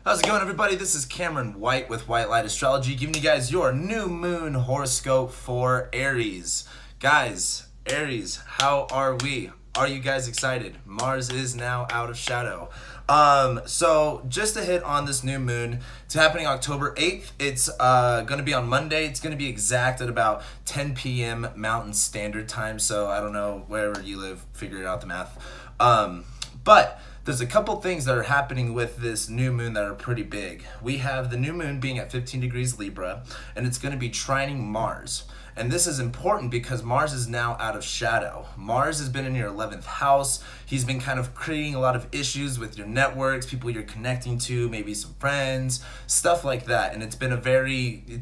How's it going, everybody? This is Cameron White with White Light Astrology, giving you guys your new moon horoscope for Aries. Guys, Aries, how are we? Are you guys excited? Mars is now out of shadow. So just to hit on this new moon, it's happening October 8th. It's going to be on Monday. It's going to be exact at about 10 p.m. Mountain Standard Time. So I don't know, wherever you live, figure out the math. But there's a couple things that are happening with this new moon that are pretty big. We have the new moon being at 15 degrees Libra, and it's going to be trining Mars. And this is important because Mars is now out of shadow. Mars has been in your 11th house. He's been kind of creating a lot of issues with your networks, people you're connecting to, maybe some friends, stuff like that. And it's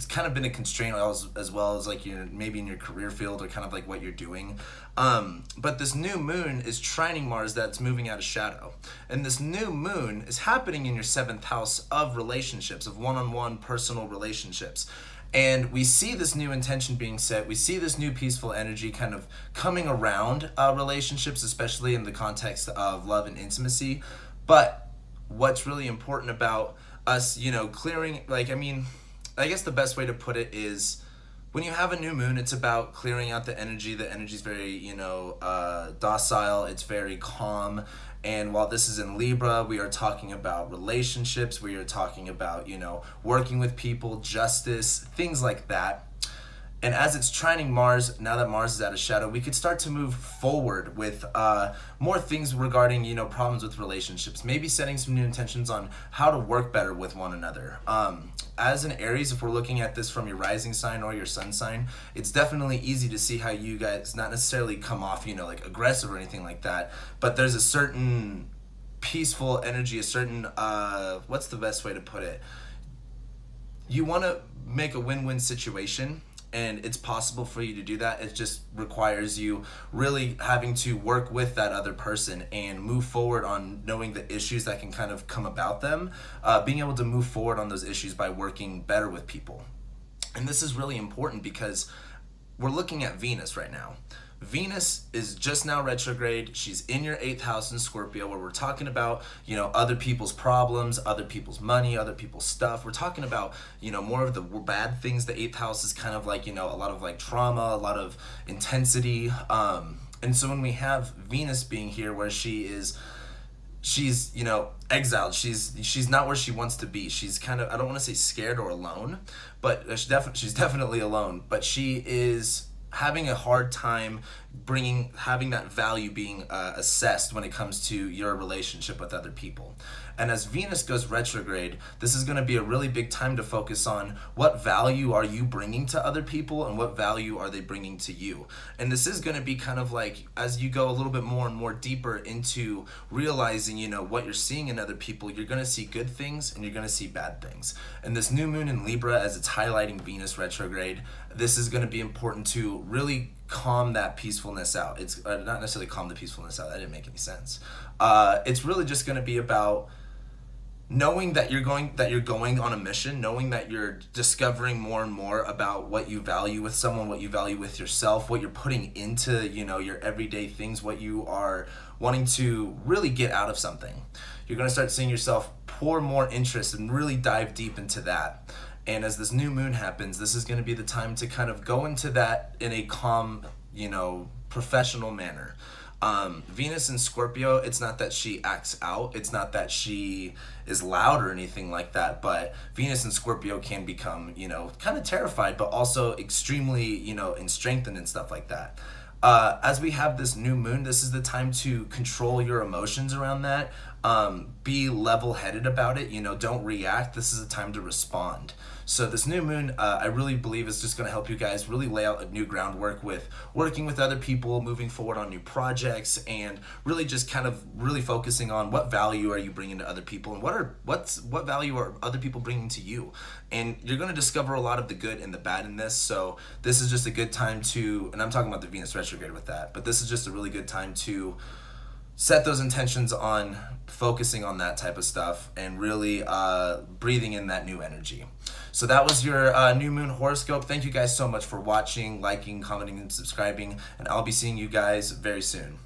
kind of been a constraint as well as like maybe in your career field or kind of like what you're doing. But this new moon is trining Mars that's moving out of shadow. And this new moon is happening in your 7th house of relationships, of one-on-one personal relationships. And we see this new intention being set. We see this new peaceful energy kind of coming around relationships, especially in the context of love and intimacy. But what's really important about us, clearing, I guess the best way to put it is when you have a new moon, it's about clearing out the energy. The energy is very, docile. It's very calm. And while this is in Libra, we are talking about relationships, we are talking about, working with people, justice, things like that. And as it's trining Mars, now that Mars is out of shadow, we could start to move forward with more things regarding, problems with relationships. Maybe setting some new intentions on how to work better with one another. As an Aries, if we're looking at this from your rising sign or your sun sign, it's definitely easy to see how you guys not necessarily come off, like aggressive or anything like that. But there's a certain peaceful energy, a certain, what's the best way to put it? You want to make a win-win situation. And it's possible for you to do that. It just requires you really having to work with that other person and move forward on knowing the issues that can kind of come about them, being able to move forward on those issues by working better with people. And this is really important because we're looking at Venus right now. Venus is just now retrograde. She's in your 8th house in Scorpio, where we're talking about, other people's problems, other people's money, other people's stuff. We're talking about, more of the bad things. The 8th house is kind of like, a lot of like trauma, a lot of intensity. And so when we have Venus being here where she's exiled. She's not where she wants to be. She's kind of, I don't want to say scared or alone, but she's definitely alone. But she is having a hard time having that value being assessed when it comes to your relationship with other people. And as Venus goes retrograde, this is going to be a really big time to focus on what value are you bringing to other people and what value are they bringing to you. And this is going to be kind of like, as you go a little bit more and more deeper into realizing, what you're seeing in other people, you're going to see good things and you're going to see bad things. And this new moon in Libra, as it's highlighting Venus retrograde, this is going to be important to really calm that peacefulness out. It's not necessarily calm the peacefulness out. That didn't make any sense. It's really just going to be about knowing that you're going on a mission, knowing that you're discovering more and more about what you value with someone, what you value with yourself, what you're putting into, your everyday things, what you are wanting to really get out of something. You're going to start seeing yourself pour more interest and really dive deep into that. And as this new moon happens, this is going to be the time to kind of go into that in a calm, professional manner. Venus in Scorpio, it's not that she acts out, it's not that she is loud or anything like that, but Venus in Scorpio can become, kind of terrified, but also extremely, strengthened and stuff like that. As we have this new moon, this is the time to control your emotions around that. Be level-headed about it, don't react. This is a time to respond. So this new moon, I really believe is just going to help you guys really lay out a new groundwork with working with other people, moving forward on new projects, and really just kind of really focusing on what value are you bringing to other people and what value are other people bringing to you. And you're going to discover a lot of the good and the bad in this. So this is just a good time to, and I'm talking about the Venus retrograde with that, but this is just a really good time to set those intentions on focusing on that type of stuff and really breathing in that new energy. So that was your new moon horoscope. Thank you guys so much for watching, liking, commenting, and subscribing, and I'll be seeing you guys very soon.